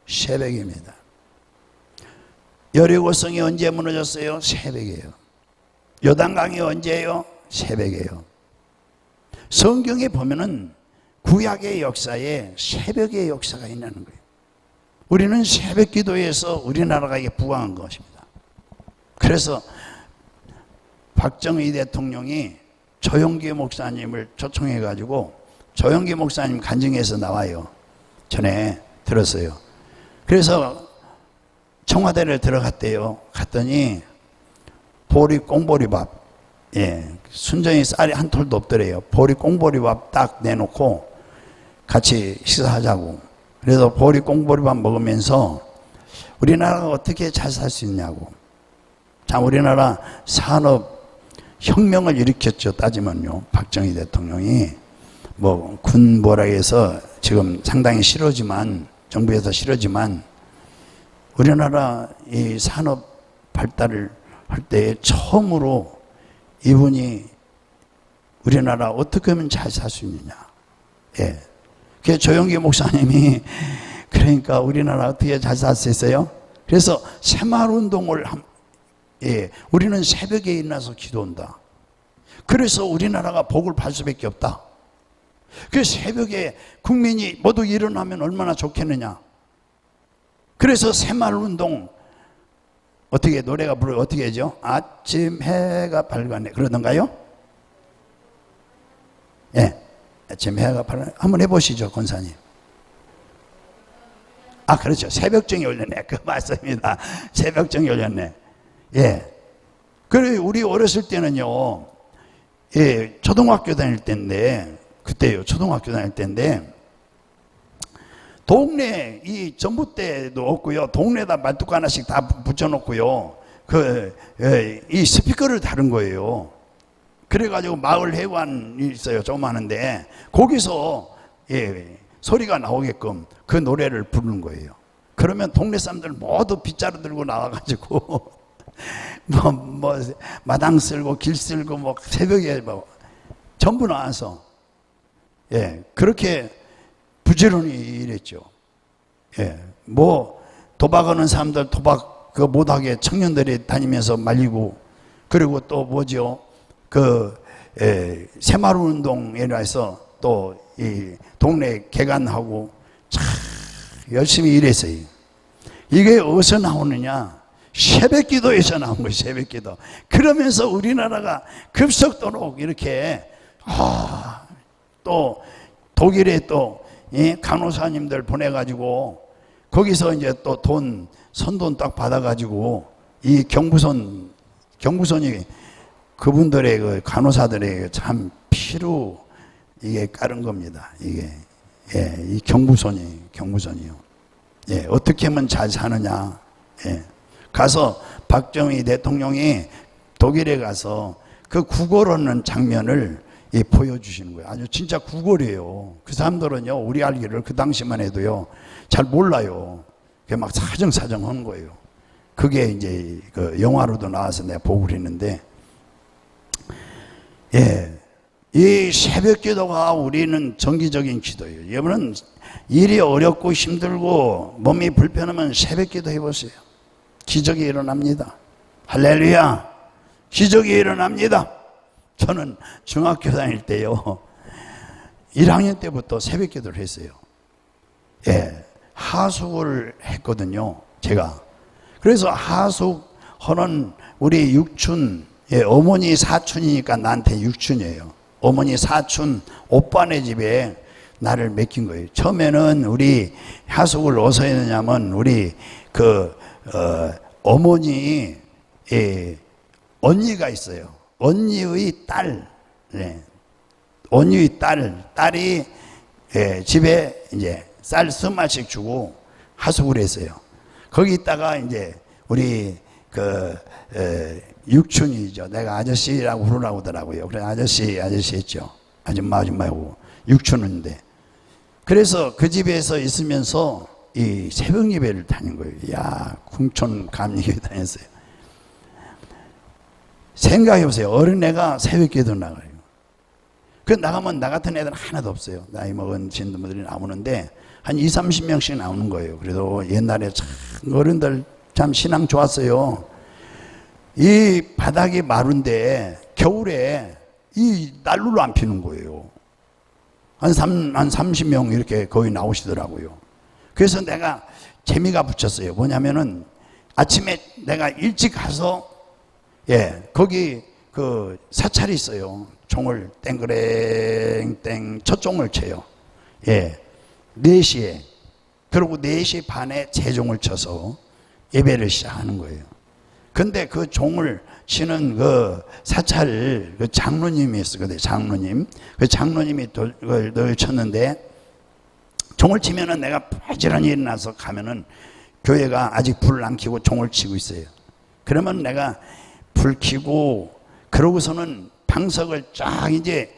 A: 새벽입니다. 여리고성이 언제 무너졌어요? 새벽이에요. 요단강이 언제예요? 새벽이에요. 성경에 보면은 구약의 역사에 새벽의 역사가 있는 거예요. 우리는 새벽 기도에서 우리나라가 이게 부강한 것입니다. 그래서 박정희 대통령이 조영기 목사님을 초청해가지고 조영기 목사님 간증에서 나와요. 전에 들었어요. 그래서 청와대를 들어갔대요. 갔더니 꽁보리밥, 순전히 쌀이 한 톨도 없더래요. 꽁보리밥 딱 내놓고 같이 식사하자고. 그래서 꽁보리밥 먹으면서 우리나라가 어떻게 잘 살 수 있냐고. 참 우리나라 산업 혁명을 일으켰죠. 따지면요. 박정희 대통령이 군 뭐라 해서 지금 상당히 싫어지만 정부에서 싫어지만 우리나라 이 산업 발달을 할 때 처음으로 이분이 우리나라 어떻게 하면 잘 살 수 있느냐. 예. 그 조영기 목사님이 그러니까 우리나라 어떻게 잘 살 수 있어요? 그래서 새마을운동을 예, 우리는 새벽에 일어나서 기도한다. 그래서 우리나라가 복을 받을 수밖에 없다. 그 새벽에 국민이 모두 일어나면 얼마나 좋겠느냐. 그래서 새마을운동 어떻게 노래가 불러요? 어떻게 하죠? 아침 해가 밝았네. 그러던가요? 예, 아침 해가 밝았네. 한번 해보시죠, 권사님. 아, 그렇죠. 새벽정이 올렸네. 그 맞습니다. 새벽정이 올렸네. 예. 그래, 우리 어렸을 때는요, 예, 초등학교 다닐 때인데, 그때요, 초등학교 다닐 때인데, 동네, 이 전봇대도 없고요, 동네에다 말뚝 하나씩 다 붙여놓고요, 이 스피커를 다른 거예요. 그래가지고 마을 회관이 있어요, 조그마한데, 거기서, 예, 소리가 나오게끔 그 노래를 부르는 거예요. 그러면 동네 사람들 모두 빗자루 들고 나와가지고 마당 쓸고 길 쓸고 새벽에 전부 나와서 예, 그렇게 부지런히 일했죠. 예, 도박하는 사람들 도박 못하게 청년들이 다니면서 말리고, 그리고 또 뭐죠? 새마을운동에 해서 또 이 동네 개간하고 참 열심히 일했어요. 이게 어디서 나오느냐? 새벽기도에서 나온 거예요. 새벽기도. 그러면서 우리나라가 급속도로 이렇게 또 독일에 또 간호사님들 보내가지고 거기서 이제 또 선돈 딱 받아가지고 이 경부선이 그분들의 그 간호사들의 참 피로 이게 깔은 겁니다. 이게 예, 이 경부선이요. 예, 어떻게 하면 잘 사느냐. 예, 가서 박정희 대통령이 독일에 가서 그 구걸하는 장면을 보여주시는 거예요. 아주 진짜 구걸이에요. 그 사람들은요, 우리 알기를 그 당시만 해도요, 잘 몰라요. 그게 막 사정사정 하는 거예요. 그게 이제 그 영화로도 나와서 내가 보고 그랬는데, 예. 이 새벽 기도가 우리는 정기적인 기도예요. 여러분은 일이 어렵고 힘들고 몸이 불편하면 새벽 기도 해보세요. 기적이 일어납니다. 할렐루야. 기적이 일어납니다. 저는 중학교 다닐 때요, 1학년 때부터 새벽 기도를 했어요. 예, 하숙을 했거든요, 제가. 그래서 하숙하는 우리 육촌, 예, 어머니 사촌이니까 나한테 육촌이에요. 어머니 사촌 오빠네 집에 나를 맡긴 거예요. 처음에는 우리 하숙을 어디서 했느냐면 우리 어머니 언니가 있어요. 언니의 딸, 네. 언니의 딸이 집에 이제 쌀 20마리씩 주고 하숙을 했어요. 거기 있다가 이제 우리 육촌이죠. 내가 아저씨라고 부르라고 하더라고요. 그래, 아저씨 했죠. 아줌마하고 육촌인데. 그래서 그 집에서 있으면서 이 새벽 예배를 다닌 거예요. 야, 궁촌 감리교회 다녔어요. 생각해보세요. 어린애가 새벽 기도 나가요. 그 나가면 나 같은 애들은 하나도 없어요. 나이 먹은 신도들이 나오는데 한 20, 30명씩 나오는 거예요. 그래도 옛날에 참 어른들 참 신앙 좋았어요. 이 바닥이 마른데 겨울에 이 난로를 안 피는 거예요. 한 30명 이렇게 거의 나오시더라고요. 그래서 내가 재미가 붙였어요. 뭐냐면은 아침에 내가 일찍 가서 거기 그 사찰이 있어요. 종을 땡그랭땡 첫 종을 쳐요. 4시에. 그리고 4시 반에 재종을 쳐서 예배를 시작하는 거예요. 근데 그 종을 치는 그 사찰 그 장로님이 있었거든요. 장로님. 그 장로님이 늘 쳤는데 종을 치면은 내가 부지런히 일어나서 가면은 교회가 아직 불을 안 켜고 종을 치고 있어요. 그러면 내가 불 켜고 그러고서는 방석을 쫙 이제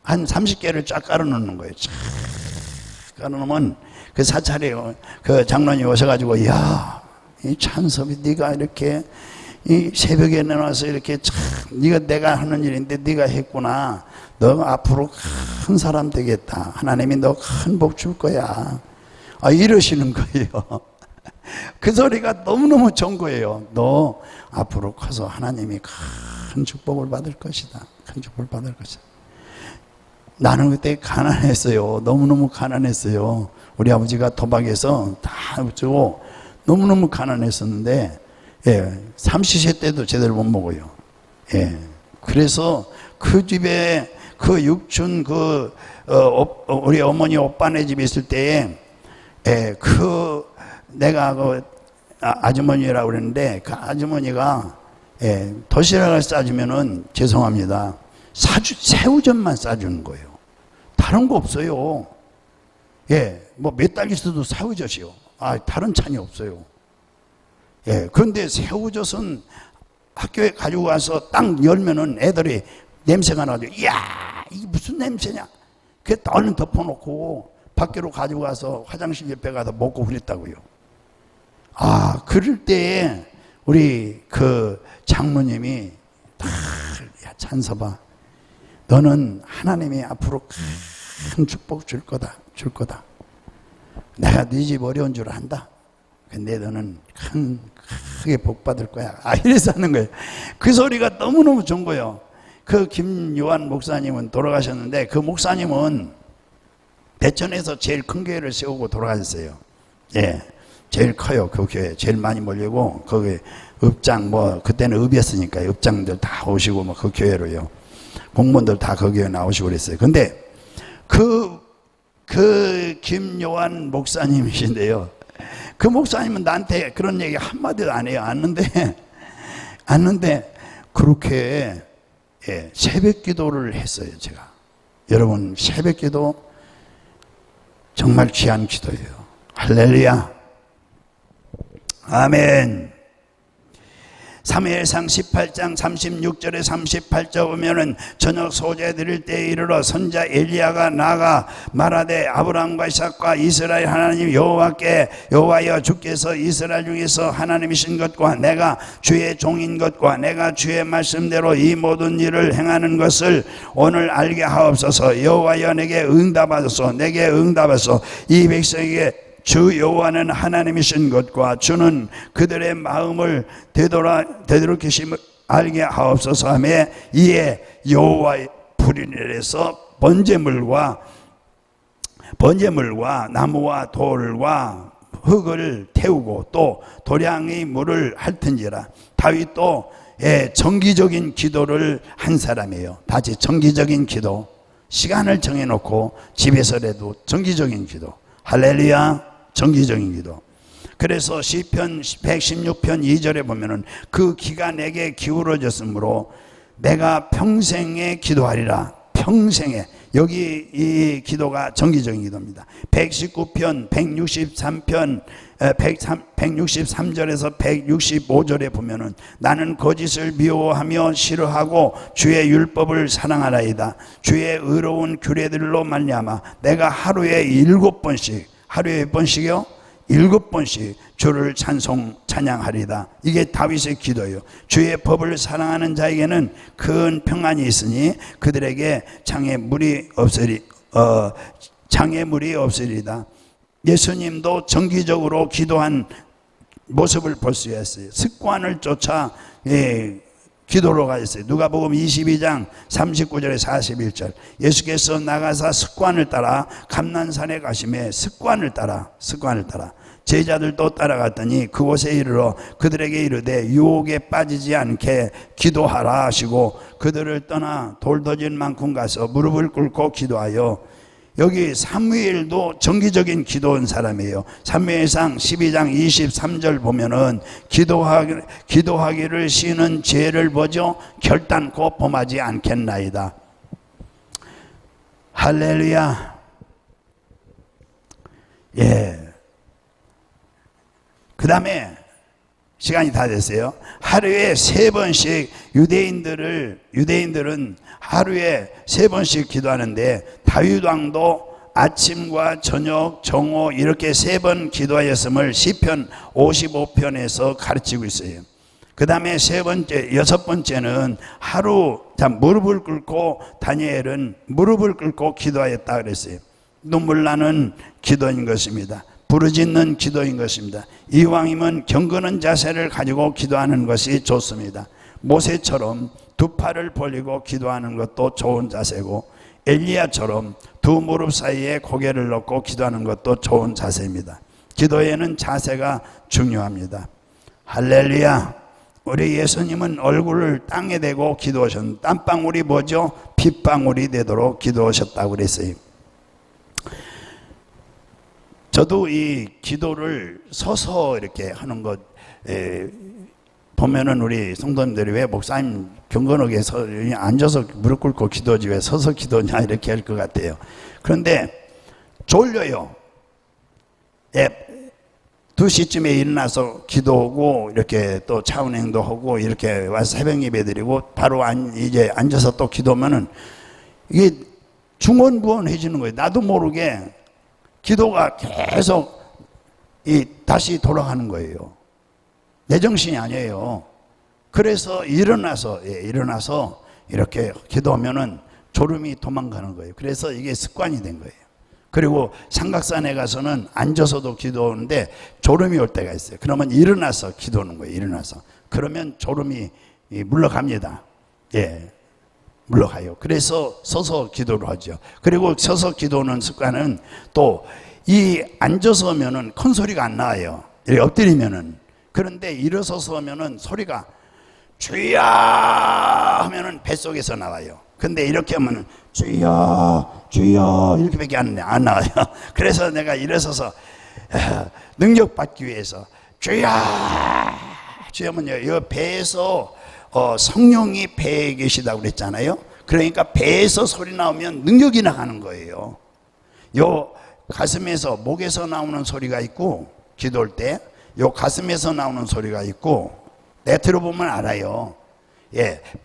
A: 한 30개를 쫙 깔아놓는 거예요. 쫙 깔아놓으면 그 사찰에 그 장로님이 오셔가지고 야 이 찬섭이 네가 이렇게 이 새벽에 내놔서 이렇게 참 네가 내가 하는 일인데 네가 했구나. 너 앞으로 큰 사람 되겠다. 하나님이 너 큰 복 줄 거야. 이러시는 거예요. 그 소리가 너무너무 좋은 거예요. 너 앞으로 커서 하나님이 큰 축복을 받을 것이다. 큰 축복을 받을 것이다. 나는 그때 가난했어요. 너무너무 가난했어요. 우리 아버지가 도박해서 다 주고 너무너무 가난했었는데, 예, 삼시세 때도 제대로 못 먹어요. 예. 그래서 그 집에 그 육촌 우리 어머니 오빠네 집에 있을 때에, 예, 내가 아주머니라고 그랬는데 그 아주머니가, 예, 도시락을 싸주면은 죄송합니다. 새우젓만 싸주는 거예요. 다른 거 없어요. 예, 뭐 몇 달 있어도 새우젓이요. 다른 찬이 없어요. 예, 그런데 새우젓은 학교에 가지고 가서 딱 열면은 애들이 냄새가 나죠. 이야, 이게 무슨 냄새냐? 그래, 얼른 덮어놓고 밖으로 가지고 가서 화장실 옆에 가서 먹고 그랬다고요. 그럴 때에 우리 그 장모님이 야, 찬섭아, 너는 하나님이 앞으로 큰 축복 줄 거다. 내가 네 집 어려운 줄 안다. 근데 너는 크게 복 받을 거야. 이래서 하는 거예요. 그 소리가 너무너무 좋은 거예요. 그 김요한 목사님은 돌아가셨는데 그 목사님은 대천에서 제일 큰 교회를 세우고 돌아가셨어요. 예, 제일 커요. 그 교회 제일 많이 몰리고 거기 읍장 그때는 읍이었으니까 읍장들 다 오시고 그 교회로요. 공무원들 다 그 교회 나오시고 그랬어요. 근데 그 김요한 목사님이신데요. 그 목사님은 나한테 그런 얘기 한마디도 안 해요. 않는데 그렇게, 예, 새벽 기도를 했어요. 제가. 여러분, 새벽 기도 정말 귀한 기도예요. 할렐루야. 아멘. 사무엘상 18장 36절에 38절 보면은 저녁 소재 드릴 때에 이르러 선자 엘리야가 나가 말하되 아브라함과 이삭과 이스라엘 하나님 여호와여 주께서 이스라엘 중에서 하나님이신 것과 내가 주의 종인 것과 내가 주의 말씀대로 이 모든 일을 행하는 것을 오늘 알게 하옵소서. 여호와여 내게 응답하소서. 이 백성에게 주 여호와는 하나님이신 것과 주는 그들의 마음을 되도록이심을 알게 하옵소서 하며 이에 여호와의 불이 내려서 번제물과 나무와 돌과 흙을 태우고 또 도량의 물을 핥은지라. 다윗도, 예, 정기적인 기도를 한 사람이에요. 다시 정기적인 기도, 시간을 정해놓고 집에서라도 정기적인 기도. 할렐루야. 정기적인 기도. 그래서 시편 116편 2절에 보면은 그 귀가 내게 기울어졌으므로 내가 평생에 기도하리라. 평생에. 여기 이 기도가 정기적인 기도입니다. 119편 163절에서 165절에 보면은 나는 거짓을 미워하며 싫어하고 주의 율법을 사랑하나이다. 주의 의로운 규례들로 말미암아 내가 하루에 7번씩, 하루에 몇 번씩이요? 7번씩 주를 찬양하리다. 이게 다윗의 기도예요. 주의 법을 사랑하는 자에게는 큰 평안이 있으니 그들에게 장애물이 없으리다. 예수님도 정기적으로 기도한 모습을 볼 수 있어요. 습관을 쫓아, 예, 기도로 가셨어요. 누가복음 22장 39절에 41절. 예수께서 나가사 습관을 따라 감난산에 가시매 습관을 따라 제자들도 따라갔더니 그곳에 이르러 그들에게 이르되 유혹에 빠지지 않게 기도하라 하시고 그들을 떠나 돌더진 만큼 가서 무릎을 꿇고 기도하여. 여기 사무엘도 정기적인 기도한 사람이에요. 사무엘상 12장 23절 보면은 기도하기를 쉬는 죄를 뭐죠? 결단코 범하지 않겠나이다. 할렐루야. 예. 그 다음에 시간이 다 됐어요. 하루에 3번씩 유대인들은 하루에 3번씩 기도하는데 다윗 왕도 아침과 저녁, 정오 이렇게 3번 기도하였음을 시편 55편에서 가르치고 있어요. 그 다음에 여섯 번째는 하루 무릎을 꿇고 다니엘은 무릎을 꿇고 기도하였다 그랬어요. 눈물 나는 기도인 것입니다. 부르짖는 기도인 것입니다. 이왕이면 경건한 자세를 가지고 기도하는 것이 좋습니다. 모세처럼 두 팔을 벌리고 기도하는 것도 좋은 자세고, 엘리야처럼 두 무릎 사이에 고개를 넣고 기도하는 것도 좋은 자세입니다. 기도에는 자세가 중요합니다. 할렐루야. 우리 예수님은 얼굴을 땅에 대고 기도하셨는데 땀방울이 뭐죠? 핏방울이 되도록 기도하셨다고 그랬어요. 저도 이 기도를 서서 이렇게 하는 것 보면은 우리 성도님들이 왜 목사님 경건하게 앉아서 무릎 꿇고 기도하지 왜 서서 기도냐 이렇게 할 것 같아요. 그런데 졸려요. 2시쯤에 일어나서 기도하고 이렇게 또 차은행도 하고 이렇게 와서 새벽 예배 드리고 바로 이제 앉아서 또 기도하면은 이게 중언부언해지는 거예요. 나도 모르게 기도가 계속 다시 돌아가는 거예요. 내 정신이 아니에요. 그래서 일어나서 이렇게 기도하면은 졸음이 도망가는 거예요. 그래서 이게 습관이 된 거예요. 그리고 삼각산에 가서는 앉아서도 기도하는데 졸음이 올 때가 있어요. 그러면 일어나서 기도하는 거예요. 일어나서. 그러면 졸음이 물러갑니다. 물러가요. 그래서 서서 기도를 하죠. 그리고 서서 기도하는 습관은 또 이 앉아서 하면은 큰 소리가 안 나와요. 이렇게 엎드리면은. 그런데 일어서서 하면은 소리가 주여 하면은 뱃속에서 나와요. 근데 이렇게 하면은 주여 주여 이렇게밖에 안 나와요. 그래서 내가 일어서서 능력 받기 위해서 주여 주여면요, 이 배에서 성령이 배에 계시다고 그랬잖아요. 그러니까 배에서 소리 나오면 능력이 나가는 거예요. 요 가슴에서 목에서 나오는 소리가 있고 기도할 때 요 가슴에서 나오는 소리가 있고 내가 들어보면 알아요.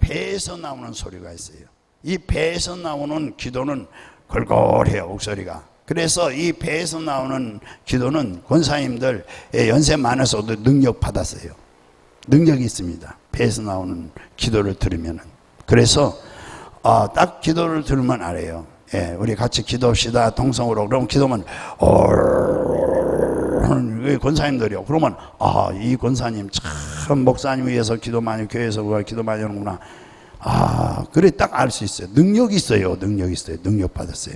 A: 배에서 나오는 소리가 있어요. 이 배에서 나오는 기도는 걸걸해요, 목소리가. 그래서 이 배에서 나오는 기도는 권사님들 연세 많아서도 능력 받았어요. 능력이 있습니다. 배에서 나오는 기도를 들으면은. 그래서 딱 기도를 들으면 알아요. 우리 같이 기도합시다. 동성으로. 그럼 기도하면 권사님들이요. 그러면 이 권사님 참 목사님 위해서 기도 많이, 교회에서 기도 많이 하는구나. 그래 딱 알 수 있어요. 능력이 있어요. 능력이 있어요. 능력 받았어요.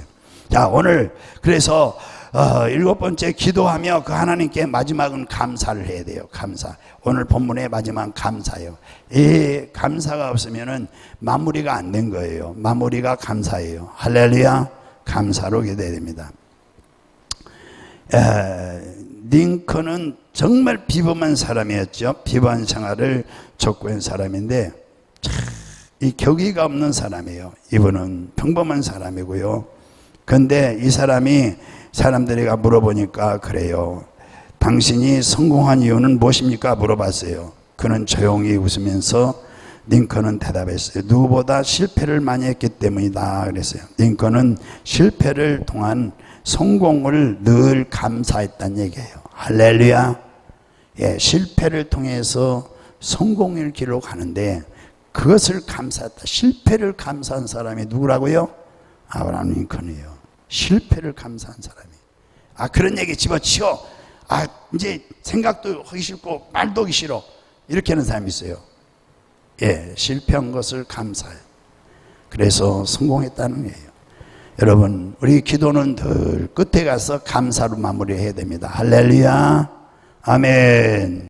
A: 자, 오늘 그래서 7번째 기도하며 그 하나님께 마지막은 감사를 해야 돼요. 감사. 오늘 본문의 마지막 감사예요. 이 감사가 없으면은 마무리가 안 된 거예요. 마무리가 감사예요. 할렐루야. 감사로 기도해야 됩니다. 링컨은 정말 비범한 사람이었죠. 비범한 생활을 촉구한 사람인데 이 교기가 없는 사람이에요. 이분은 평범한 사람이고요. 그런데 이 사람이 사람들이 물어보니까 그래요. 당신이 성공한 이유는 무엇입니까? 물어봤어요. 그는 조용히 웃으면서 링컨은 대답했어요. 누구보다 실패를 많이 했기 때문이다 그랬어요. 링컨은 실패를 통한 성공을 늘 감사했다는 얘기예요. 할렐루야. 실패를 통해서 성공을 길로 가는데 그것을 감사했다. 실패를 감사한 사람이 누구라고요? 아브라함 링컨이에요. 실패를 감사한 사람이. 그런 얘기 집어치워. 이제 생각도 하기 싫고 말도 하기 싫어. 이렇게 하는 사람이 있어요. 실패한 것을 감사해요. 그래서 성공했다는 거예요. 여러분, 우리 기도는 늘 끝에 가서 감사로 마무리해야 됩니다. 할렐루야. 아멘.